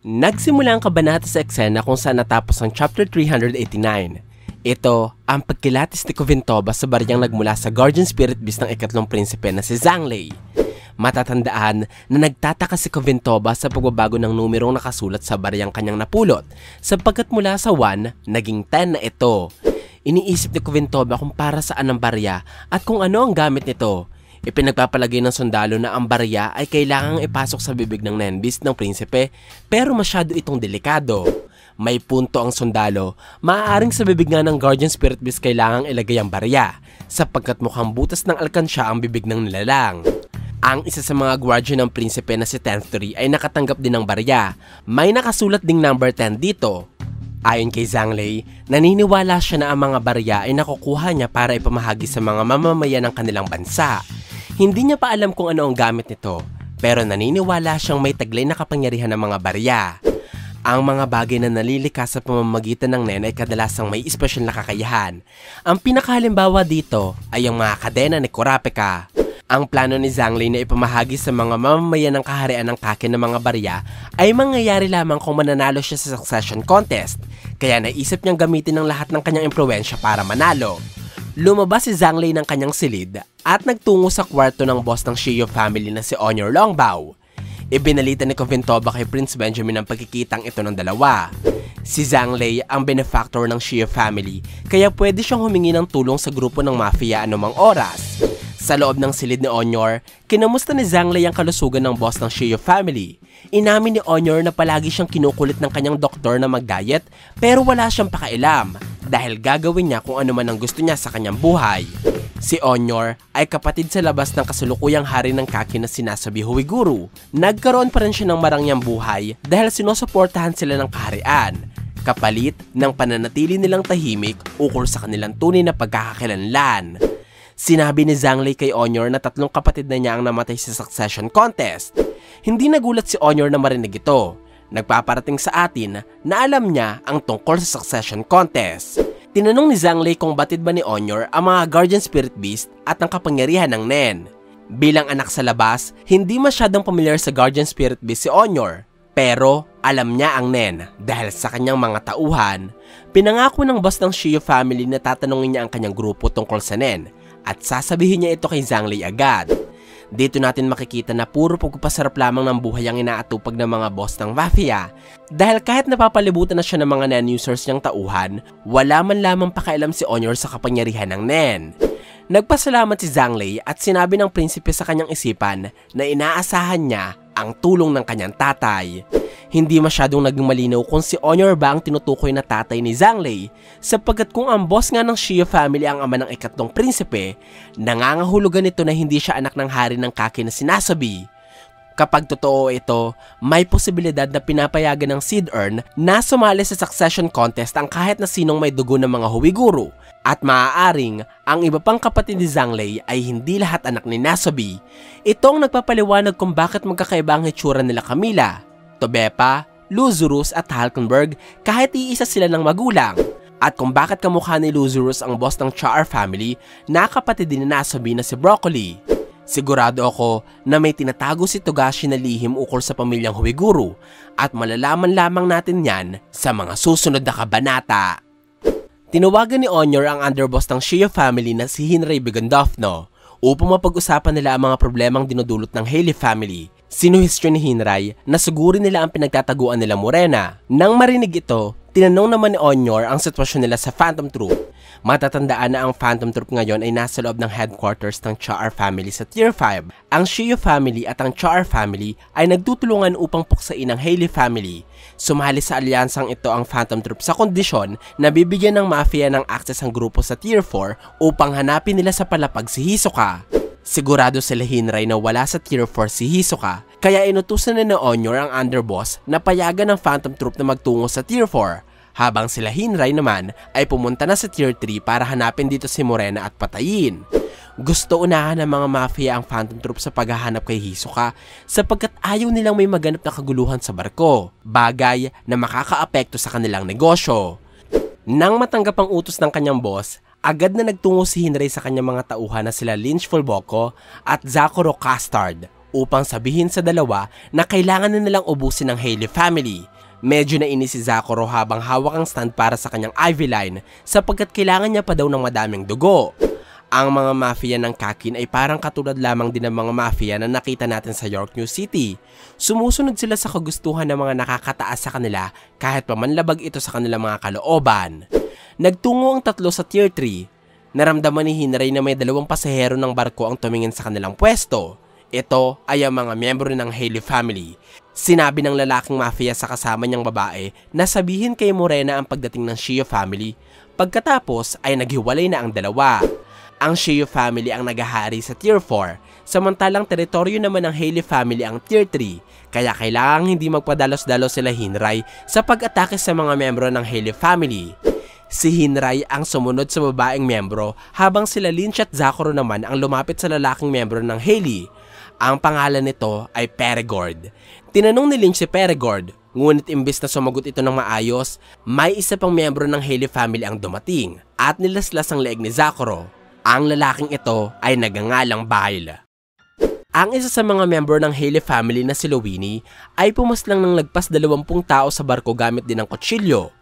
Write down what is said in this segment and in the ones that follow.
Nagsimula ang kabanata sa eksena kung saan natapos ang chapter 389. Ito ang pagkilatis ni Kovintoba sa baryang nagmula sa guardian spirit beast ng ikatlong prinsipe na si Zhang-Lei. Matatandaan na nagtataka si Kovintoba sa pagbabago ng numerong nakasulat sa baryang kanyang napulot sapagkat mula sa 1, naging 10 na ito. Iniisip ni Kovintoba kung para saan ang barya at kung ano ang gamit nito. Ipinagpapalagay ng sundalo na ang barya ay kailangang ipasok sa bibig ng Nenbeast ng prinsipe pero masyado itong delikado. May punto ang sundalo, maaaring sa bibig nga ng guardian spirit beast kailangang ilagay ang barya sapagkat mukhang butas ng alkansya ang bibig ng nilalang. Ang isa sa mga guardian ng prinsipe na si 10th Tree ay nakatanggap din ng barya. May nakasulat ding number 10 dito. Ayon kay Zhang-Lei, naniniwala siya na ang mga barya ay nakukuha niya para ipamahagi sa mga mamamayan ng kanilang bansa. Hindi niya pa alam kung ano ang gamit nito, pero naniniwala siyang may taglay na kapangyarihan ng mga barya. Ang mga bagay na nalilikas sa pamamagitan ng Nen ay kadalasang may espesyal na kakayahan. Ang pinakahalimbawa dito ay ang mga kadena ni Kurapika. Ang plano ni Zhang-Lei na ipamahagi sa mga mamamayan ng kaharian ng Kaken ng mga barya ay mangyayari lamang kung mananalo siya sa succession contest, kaya naisip niyang gamitin ang lahat ng kanyang impluwensya para manalo. Lumabas si Zhang-Lei ng kanyang silid at nagtungo sa kwarto ng boss ng Shio family na si Honor Longbao. Ibinalita ni Kovintoba kay Prince Benjamin ang pagkikitang ito ng dalawa. Si Zhang-Lei ang benefactor ng Shio family kaya pwede siyang humingi ng tulong sa grupo ng mafia anumang oras. Sa loob ng silid ni Honor, kinamusta ni Zhang-Lei ang kalusugan ng boss ng Shio family. Inamin ni Honor na palagi siyang kinukulit ng kanyang doktor na mag-diet pero wala siyang pakailam dahil gagawin niya kung ano man ang gusto niya sa kanyang buhay. Si Honor ay kapatid sa labas ng kasulukuyang hari ng Kaken na sinasabi Huiguru. Nagkaroon pa rin siya ng marangyang buhay dahil sinusuportahan sila ng kaharian, kapalit ng pananatili nilang tahimik ukol sa kanilang tunay na pagkakakilanlan. Sinabi ni Zhang-Lei kay Honor na 3 kapatid na niya ang namatay sa succession contest. Hindi nagulat si Honor na marinig ito. Nagpaparating sa atin na alam niya ang tungkol sa succession contest. Tinanong ni Zhang-Lei kung batid ba ni Honor ang mga guardian spirit beast at ang kapangyarihan ng Nen. Bilang anak sa labas, hindi masyadong familiar sa guardian spirit beast si Honor. Pero alam niya ang Nen dahil sa kanyang mga tauhan. Pinangako ng boss ng Shio family na tatanungin niya ang kanyang grupo tungkol sa Nen at sasabihin niya ito kay Zhang-Lei agad. Dito natin makikita na puro pagpapasarap lamang ng buhay ang inaatupag ng mga boss ng mafia dahil kahit napapalibutan na siya ng mga Nen users niyang tauhan, wala man lamang pakialam si Honor sa kapangyarihan ng Nen. Nagpasalamat si Zhang-Lei at sinabi ng prinsipe sa kanyang isipan na inaasahan niya ang tulong ng kanyang tatay. Hindi masyadong naging malinaw kung si Honor ba ang tinutukoy na tatay ni Zhang-Lei sapagkat kung ang boss nga ng Shio family ang ama ng ikatlong prinsipe, nangangahulugan nito na hindi siya anak ng hari ng Kaken na sinasabi. Kapag totoo ito, may posibilidad na pinapayagan ng Seed Urn na sumali sa succession contest ang kahit na sinong may dugo ng mga Huiguru at maaaring ang iba pang kapatid ni Zhang-Lei ay hindi lahat anak ni Nasobi. Ito ang nagpapaliwanag kung bakit magkakaiba ang hitsura nila Camila, Tobepa, Luzurus at Halkenberg kahit iisa sila ng magulang. At kung bakit kamukha ni Luzurus ang boss ng Char family na kapatid din ni Nasobi na si Broccoli. Sigurado ako na may tinatago si Togashi na lihim ukol sa pamilyang Huiguru at malalaman lamang natin yan sa mga susunod na kabanata. Tinawagan ni Honor ang underboss ng Shio family na si Hinrei Bigondofno upang mapag-usapan nila ang mga problemang dinudulot ng Haley family. Sinuhistyo ni Hinrei na sugurin nila ang pinagtataguan nila Morena. Nang marinig ito, tinanong naman ni Honor ang sitwasyon nila sa Phantom Troop. Matatandaan na ang Phantom Troop ngayon ay nasa loob ng headquarters ng Char family sa Tier 5. Ang Shio family at ang Char family ay nagtutulungan upang puksain ang Haley family. Sumali sa alyansang ito ang Phantom Troop sa kondisyon na bibigyan ng mafia ng access ang grupo sa Tier 4 upang hanapin nila sa palapag si Hisoka. Sigurado sila Hinrei na wala sa Tier 4 si Hisoka, kaya inutusan na ni Honor ang underboss na payagan ng Phantom Troop na magtungo sa Tier 4, habang sila Hinrei naman ay pumunta na sa Tier 3 para hanapin dito si Morena at patayin. Gusto unahan ng mga mafia ang Phantom Troop sa paghahanap kay Hisoka sapagkat ayaw nilang may maganap na kaguluhan sa barko, bagay na makakaapekto sa kanilang negosyo. Nang matanggap ang utos ng kanyang boss, agad na nagtungo si Hinrei sa kanyang mga tauhan na sila Lynch Fulboko at Zakuro Castard upang sabihin sa dalawa na kailangan na nilang ubusin ang Haley family. Medyo nainis si Zakuro habang hawak ang stand para sa kanyang Ivy Line sapagkat kailangan niya pa daw ng madaming dugo. Ang mga mafia ng Kakin ay parang katulad lamang din ng mga mafia na nakita natin sa York New City. Sumusunod sila sa kagustuhan ng mga nakakataas sa kanila kahit pamanlabag ito sa kanilang mga kalooban. Nagtungo ang tatlo sa Tier 3. Naramdaman ni Hinray na may 2 pasahero ng barko ang tumingin sa kanilang pwesto. Ito ay ang mga miyembro ng Haley family. Sinabi ng lalaking mafia sa kasama niyang babae na sabihin kay Morena ang pagdating ng Shio family. Pagkatapos ay naghiwalay na ang dalawa. Ang Shio family ang naghahari sa Tier 4, samantalang teritoryo naman ng Haley family ang Tier 3, kaya kailangang hindi magpadalos-dalos sila Hinray sa pag-atake sa mga miyembro ng Haley family. Si Hinray ang sumunod sa babaeng miyembro habang sila Lynch at Zakuro naman ang lumapit sa lalaking miyembro ng Haley. Ang pangalan nito ay Peregord. Tinanong ni Lynch si Peregord, ngunit imbes na sumagot ito ng maayos, may isa pang miyembro ng Haley family ang dumating at nilaslas ang leeg ni Zakuro. Ang lalaking ito ay nagangalang Bile. Ang isa sa mga miyembro ng Haley family na si Lowini ay pumaslang ng lagpas 20 tao sa barko gamit din ng kutsilyo.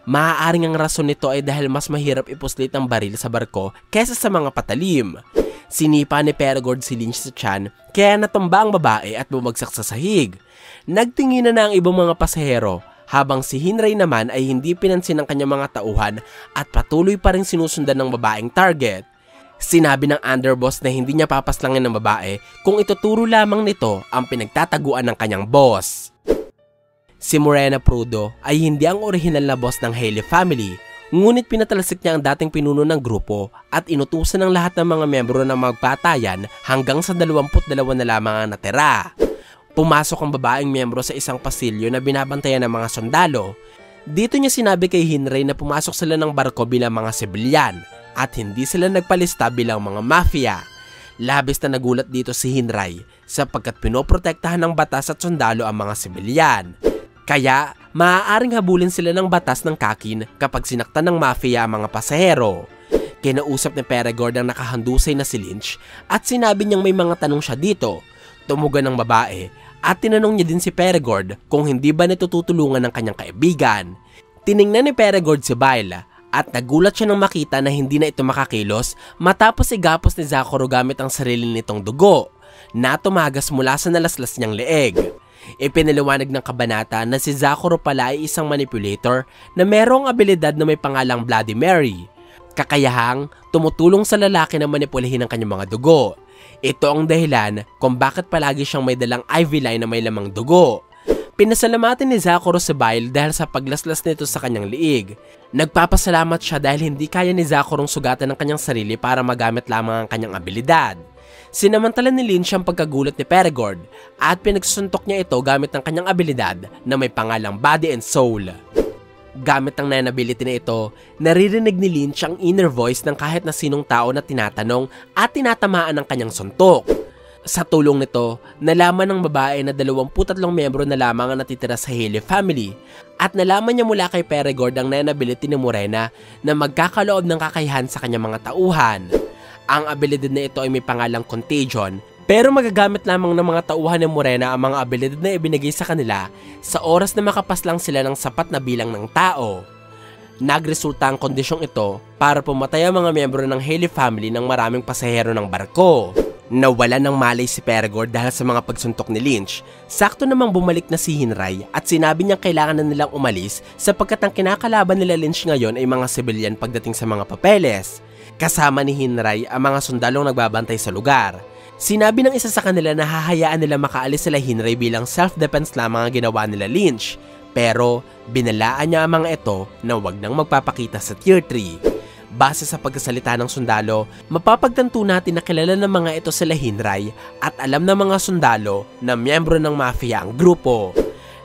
Maaaring ang rason nito ay dahil mas mahirap ipuslit ang baril sa barko kaysa sa mga patalim. Sinipa ni Peregord si Lynch sa tiyan kaya natumba ang babae at bumagsak sa sahig. Nagtinginan na ang ibang mga pasahero habang si Hinray naman ay hindi pinansin ng kanyang mga tauhan at patuloy pa rin sinusundan ng babaeng target. Sinabi ng underboss na hindi niya papaslangin ng babae kung ituturo lamang nito ang pinagtataguan ng kanyang boss. Si Morena Prudo ay hindi ang orihinal na boss ng Haley family, ngunit pinatalasik niya ang dating pinuno ng grupo at inutusan ng lahat ng mga miyembro na magpatayan hanggang sa 22 na lamang ang natira. Pumasok ang babaeng miyembro sa isang pasilyo na binabantayan ng mga sundalo. Dito niya sinabi kay Hinray na pumasok sila ng barko bilang mga sibilyan at hindi sila nagpalista bilang mga mafia. Labis na nagulat dito si Hinray sapagkat pinoprotektahan ng batas at sundalo ang mga sibilyan. Kaya, maaaring habulin sila ng batas ng Kakin kapag sinaktan ng mafia ang mga pasahero. Kinausap ni Peregord ang nakahandusay na si Lynch at sinabi niyang may mga tanong siya dito. Tumugan ng babae at tinanong niya din si Peregord kung hindi ba nito tutulungan ng kanyang kaibigan. Tiningnan ni Peregord si Bile at nagulat siya nang makita na hindi na ito makakilos matapos igapos ni Zakuro gamit ang sarili nitong dugo na tumagas mula sa nalaslas niyang leeg. Ipinaliwanag ng kabanata na si Zakuro pala ay isang manipulator na merong abilidad na may pangalang Bloody Mary. Kakayahang tumutulong sa lalaki na manipulahin ang kanyang mga dugo. Ito ang dahilan kung bakit palagi siyang may dalang Ivy Line na may lamang dugo. Pinasalamatan ni Zakuro si Bile dahil sa paglaslas nito sa kanyang liig. Nagpapasalamat siya dahil hindi kaya ni Zakurong sugatan ng kanyang sarili para magamit lamang ang kanyang abilidad. Sinamantala ni Lynch ang pagkagulat ni Peregord at pinagsusuntok niya ito gamit ang kanyang abilidad na may pangalang Body and Soul. Gamit ang nine ability na ito, naririnig ni Lynch ang inner voice ng kahit na sinong tao na tinatanong at tinatamaan ng kanyang suntok. Sa tulong nito, nalaman ng babae na 23 miyembro na lamang ang natitira sa Haley family at nalaman niya mula kay Peregord ang nine ability ni Morena na magkakaloob ng kakayahan sa kanyang mga tauhan. Ang abilidad na ito ay may pangalang Contagion, pero magagamit lamang ng mga tauhan ni Morena ang mga abilidad na ibinigay sa kanila sa oras na makapaslang sila ng sapat na bilang ng tao. Nagresulta ang kondisyong ito para pumatay ang mga miyembro ng Haley family ng maraming pasahero ng barko. Nawala ng malay si Peregord dahil sa mga pagsuntok ni Lynch. Sakto namang bumalik na si Hinray at sinabi niyang kailangan na nilang umalis sapagkat ang kinakalaban nila Lynch ngayon ay mga sibilyan pagdating sa mga papeles. Kasama ni Hinray ang mga sundalong nagbabantay sa lugar. Sinabi ng isa sa kanila na hahayaan nila makaalis sila Hinray bilang self-defense lamang ang ginawa nila Lynch. Pero binalaan niya ang mga ito na huwag nang magpapakita sa Tier 3. Base sa pagkasalita ng sundalo, mapapagtanto natin na kilala ng mga ito sila Hinray at alam ng mga sundalo na miyembro ng mafia ang grupo.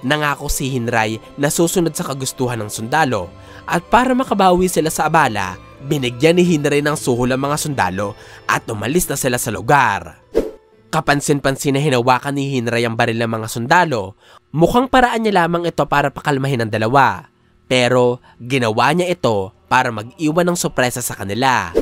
Nangako si Hinray na susunod sa kagustuhan ng sundalo at para makabawi sila sa abala, binigyan ni Hinray ng suhol ang mga sundalo at umalis na sila sa lugar. Kapansin-pansin na hinawakan ni Hinray ang baril ng mga sundalo. Mukhang paraan niya lamang ito para pakalmahin ang dalawa. Pero ginawa niya ito para mag-iwan ng sorpresa sa kanila.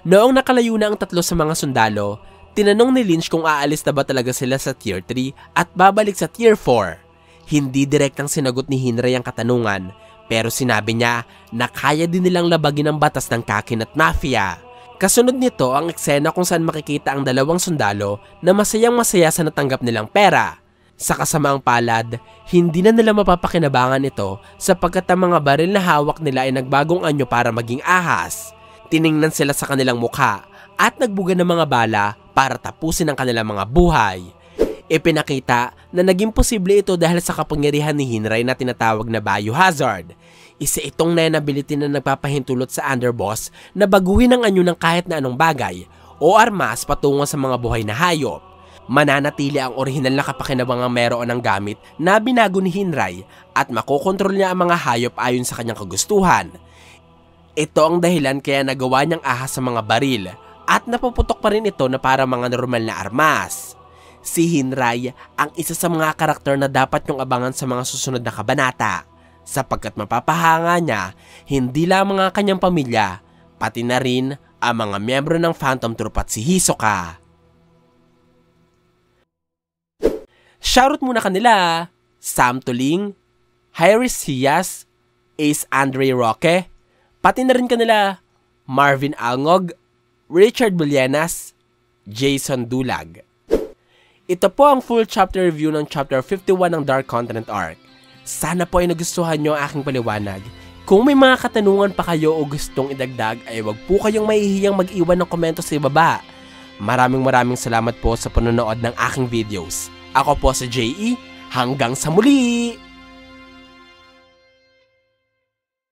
Noong nakalayo na ang tatlo sa mga sundalo, tinanong ni Lynch kung aalis na ba talaga sila sa Tier 3 at babalik sa Tier 4. Hindi direktang sinagot ni Hinray ang katanungan, pero sinabi niya na kaya din nilang labagin ang batas ng Kakin at Mafia. Kasunod nito ang eksena kung saan makikita ang dalawang sundalo na masayang masaya sa natanggap nilang pera. Sa kasamaang palad, hindi na nila mapapakinabangan ito sapagkat ang mga baril na hawak nila ay nagbagong anyo para maging ahas. Tiningnan sila sa kanilang mukha at nagbuga ng mga bala para tapusin ang kanilang mga buhay. Ipinakita na naging posible ito dahil sa kapangyarihan ni Hinray na tinatawag na biohazard. Isa itong ability na nagpapahintulot sa underboss na baguhin ang anyo ng kahit na anong bagay o armas patungo sa mga buhay na hayop. Mananatili ang orihinal na kapakinabangang meron ng gamit na binago ni Hinray at makokontrol niya ang mga hayop ayon sa kanyang kagustuhan. Ito ang dahilan kaya nagawa niyang ahas sa mga baril at napuputok pa rin ito na para mga normal na armas. Si Hinray ang isa sa mga karakter na dapat niyong abangan sa mga susunod na kabanata sapagkat mapapahanga niya hindi lamang ang kanyang pamilya pati na rin ang mga miyembro ng Phantom Troop at si Hisoka. Shoutout muna kanila Sam Tuling, Iris Hias, Ace Andre Roque, pati na rin kanila Marvin Alngog, Richard Bulyanas, Jason Dulag. Ito po ang full chapter review ng chapter 51 ng Dark Continent Arc. Sana po ay nagustuhan nyo ang aking paliwanag. Kung may mga katanungan pa kayo o gustong idagdag ay wag po kayong mahihiyang mag-iwan ng komento sa ibaba. Maraming salamat po sa panonood ng aking videos. Ako po si JE, hanggang sa muli!